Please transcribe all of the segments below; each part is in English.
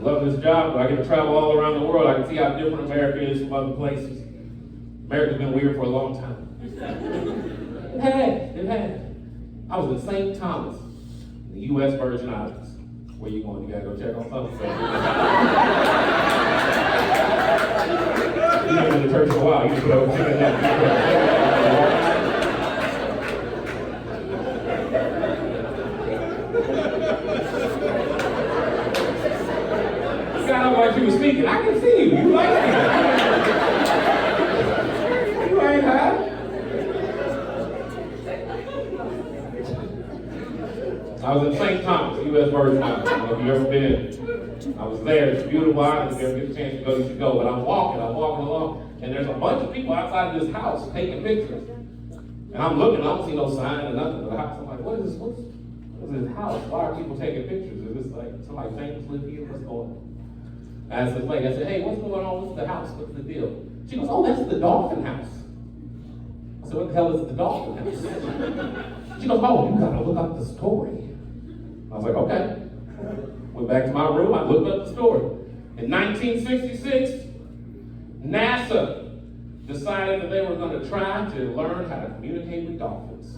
love this job, but I get to travel all around the world. I can see how different America is from other places. America's been weird for a long time. It had. I was in St. Thomas, in the U.S. Virgin Islands. Where you going? You gotta go check on something. You've been in the church for a while. You can put over check it out. You sound like you were speaking. I can see you. You like it. You ain't high. I was in St. Thomas, U.S. Virgin Islands. I don't know if you've ever been. I was there. It's a beautiful island. If you ever get a chance to go, you should go. But I'm walking along, and there's a bunch of people outside of this house taking pictures. And I'm looking, I don't see no sign or nothing of the house. I'm like, what is this? What is this house? Why are people taking pictures? Is this like somebody famous live here? What's going on? I asked this lady, I said, hey, what's going on? What's the house? What's the deal? She goes, oh, that's the Dolphin house. I said, what the hell is the Dolphin house? She goes, oh, you gotta look up the story. I was like, okay. Went back to my room, I looked up the story. In 1966, NASA decided that they were going to try to learn how to communicate with dolphins.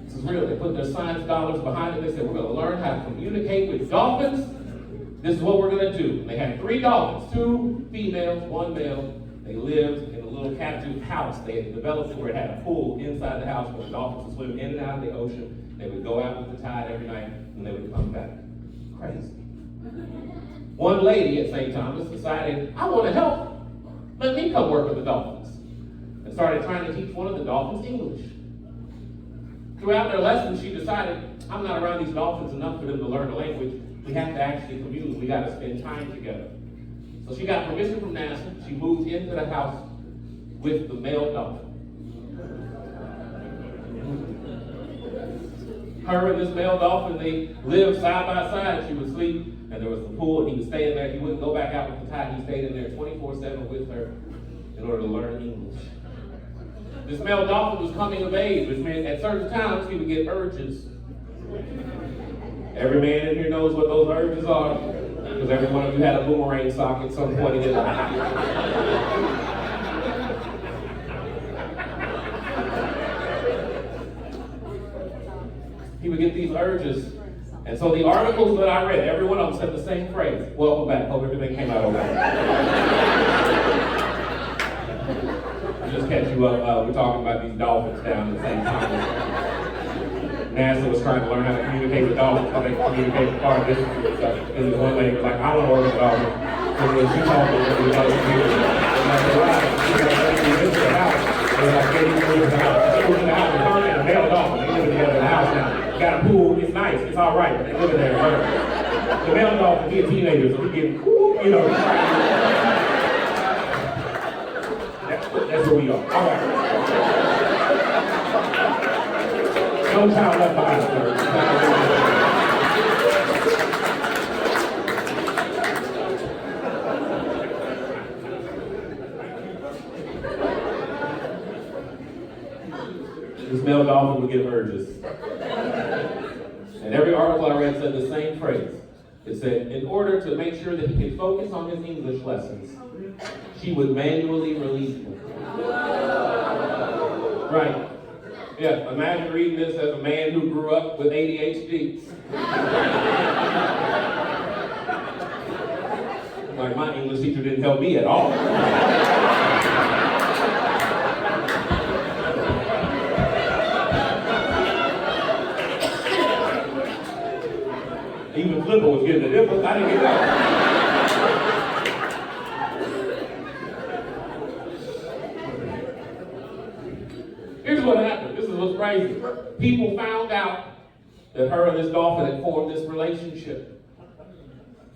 This is real. They put their science dollars behind it. They said, we're going to learn how to communicate with dolphins. This is what we're going to do. And they had 3 dolphins, 2 females, 1 male. They lived in a little captive house. They had developed it where it had a pool inside the house where the dolphins would swim in and out of the ocean. They would go out with the tide every night, and they would come back. Crazy. One lady at St. Thomas decided, I want to help. Let me come work with the dolphins. And started trying to teach one of the dolphins English. Throughout their lessons, she decided, I'm not around these dolphins enough for them to learn the language. We have to actually commune. We got to spend time together. So she got permission from NASA. She moved into the house with the male dolphin. Her and this male dolphin, they lived side by side. She would sleep, and there was the pool, and he would stay in there. He wouldn't go back out with the tide. He stayed in there 24/7 with her in order to learn English. This male dolphin was coming of age, which meant at certain times he would get urges. Every man in here knows what those urges are, because every one of you had a boomerang sock at some point in your life. He would get these urges. And so the articles that I read, every one of them said the same phrase. Welcome back. Hope everything came out okay. Just catch you up. We're talking about these dolphins down at the same time. NASA was trying to learn how to communicate with dolphins, how they communicate with far distances and stuff. And this one lady was like, I don't know what it's about. So when she talked to me about the community, and I said, right, she's like, let's get into the house. They're like, getting into the house. She was in the house with her and a male dolphin. They live together in the house now. Got a pool, it's nice, it's all right, but they live in there. The male dolphin, he's a teenager, so he getting cool, you know. That's where we are. All right. No child left behind, sir. This male dolphin would get urges. And every article I read said the same phrase. It said, in order to make sure that he could focus on his English lessons, she would manually release him. Right. Yeah, imagine reading this as a man who grew up with ADHD. Like, my English teacher didn't help me at all. Even Flipper was getting the difference. I didn't get that. Here's what happened. This is what's crazy. People found out that her and this dolphin had formed this relationship.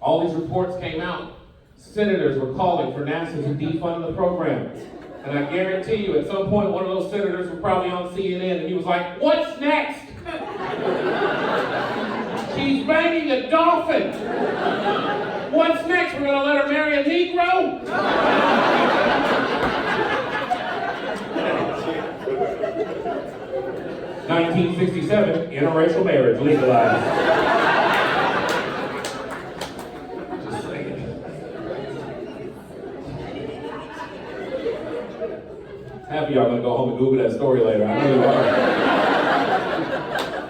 All these reports came out. Senators were calling for NASA to defund the program. And I guarantee you, at some point, one of those senators was probably on CNN and he was like, what's next? She's banging a dolphin. What's next? We're gonna let her marry a Negro? 1967, interracial marriage legalized. Just saying. Half of y'all gonna go home and Google that story later. I know you are.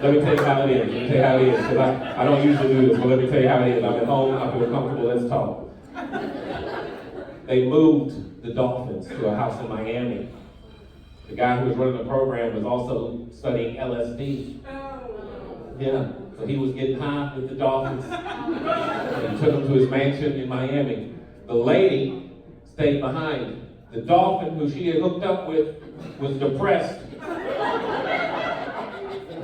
Let me tell you how it is. Let me tell you how it is. Because I don't usually do this, but let me tell you how it is. I'm at home, I feel comfortable, let's talk. They moved the Dolphins to a house in Miami. The guy who was running the program was also studying LSD. Yeah, so he was getting high with the Dolphins. And he took them to his mansion in Miami. The lady stayed behind. The Dolphin who she had hooked up with was depressed.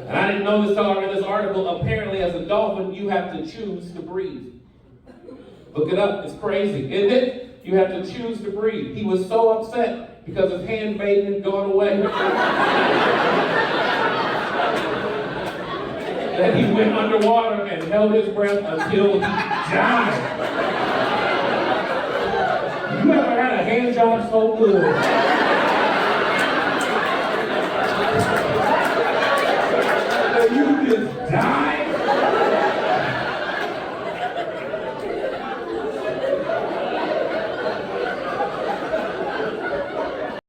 And I didn't know this until I read this article. Apparently, as a dolphin, you have to choose to breathe. Look it up, it's crazy, isn't it? You have to choose to breathe. He was so upset because his handmaiden had gone away. That he went underwater and held his breath until he died. You ever had a hand job so good? That you just died?